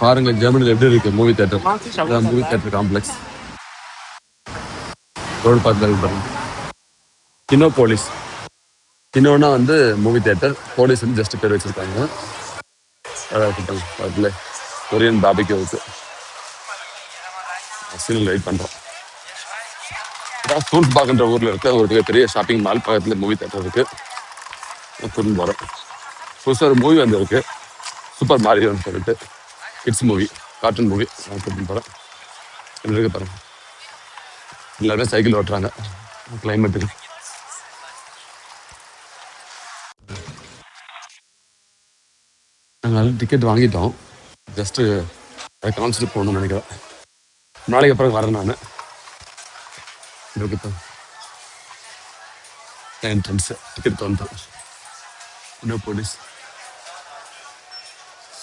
பாருங்க ஜெர்மனியில் எப்படி இருக்கு movie theatre. Movie theatre complex road பார்த்து பாருங்க. கினோபோலிஸ். கினோனா வந்து மூவி தேட்டர், போலீஸ் வந்து ஜஸ்ட் பேர் வச்சிருக்காங்க. அதுல கொரியன் பாபிக்யூவுக்கு சீனில் வெயிட் பண்றோம். ஸ்கூல் பார்க்கின்ற ஊர்ல இருக்க ஒரு பெரிய ஷாப்பிங் மால் பக்கத்துல மூவி தேட்டர் இருக்கு. கூட்டின்னு போறோம். புதுசாக ஒரு மூவி வந்து இருக்கு, சூப்பர் மாரியோன்னு சொல்லிட்டு கிட்ஸ் மூவி, கார்ட்டூன் மூவி. கூட்டின்னு போறேன். இருக்கு பாருங்க, எல்லாருமே சைக்கிள் ஓட்டுறாங்க கிளைமேட்டுக்கு. நாங்கள் டிக்கெட் வாங்கிட்டோம். ஜஸ்ட்டு காமிச்சிட்டு போகணும்னு நினைக்கிறேன். நாளைக்கு அப்புறம் வரேன் நான். என்ட்ரன்ஸு டிக்கெட் வந்துட்டோம். இன்னும் போலீஸ்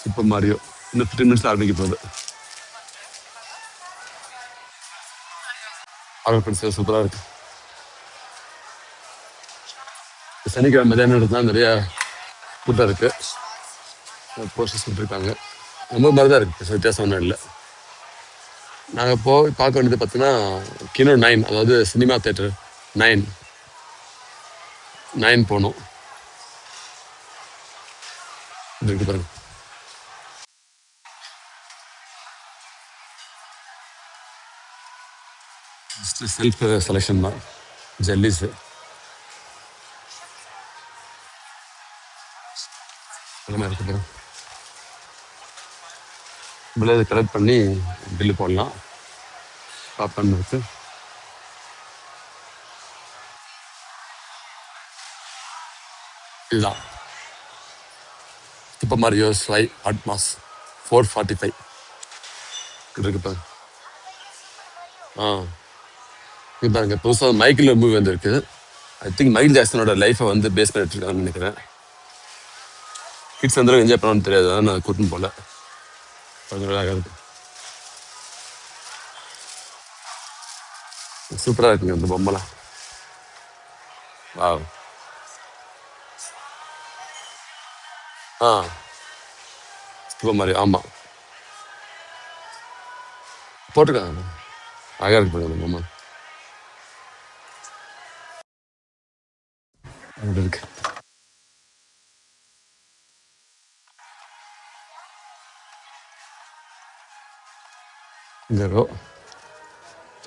சூப்பர் மாரியோ இன்னும் 15 மினிட்ஸ் ஆரம்பிக்க போகுது. சூப்பராக இருக்கு. சனிக்கிழமை மதியானம் தான் நிறைய கூட்டம் இருக்கு. போஸ்டர்ஸ் கொடுத்துருக்காங்க. ரொம்ப மாதிரி தான் இருக்கு, வித்தியாசம் ஒன்றும் இல்லை. நாங்கள் போய் பார்க்க வேண்டியது பார்த்தீங்கன்னா கினோ 9, அதாவது சினிமா தேட்டர் 9 போனோம். இருக்கு பாருங்க. செல்ஃப் செலெக்ஷன் தான். ஜெல்லிஸ் எல்லாமே இருக்கு பாருங்க. இதை கலெக்ட் பண்ணி பில்லு போடலாம். பாப்கார்ன் இருக்கு. இதுதான் சூப்பர் மாரியோ ஸ்லை அட்மாஸ் 445 இருக்கு பாருங்க. இது பாருங்க, புதுசாக மைக்கிள் மூவி வந்துருக்கு. ஐ திங்க் மைக்கேல் ஜாக்சனோட லைஃப்பை வந்து பேஸ் பண்ணிட்டு இருக்காங்கன்னு நினைக்கிறேன். கிட்ஸ் வந்து என்ஜாய் பண்ணணும்னு தெரியாது, அதான் நான் கூட்டின்னு போல. கொஞ்சம் அழகாக இருக்கு, சூப்பராக இருக்குங்க அந்த பொம்மைலாம். வாவ். சூப்பர் மாரியோ ஆமாம் போட்டிருக்காங்க. அழகாக இருக்கு பாருங்க அந்த பொம்மை. அப்படி இருக்கு. இங்கே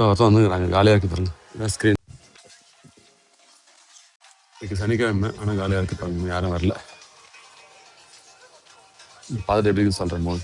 வந்துங்கிறாங்க, காலியாக இருக்கு பாருங்க ஸ்க்ரீன். இன்னைக்கு சனிக்கிழமை, ஆனால் காலியாக இருக்கு பாருங்க, யாரும் வரல. பார்த்துட்டு எப்படி சொல்கிறேன் போது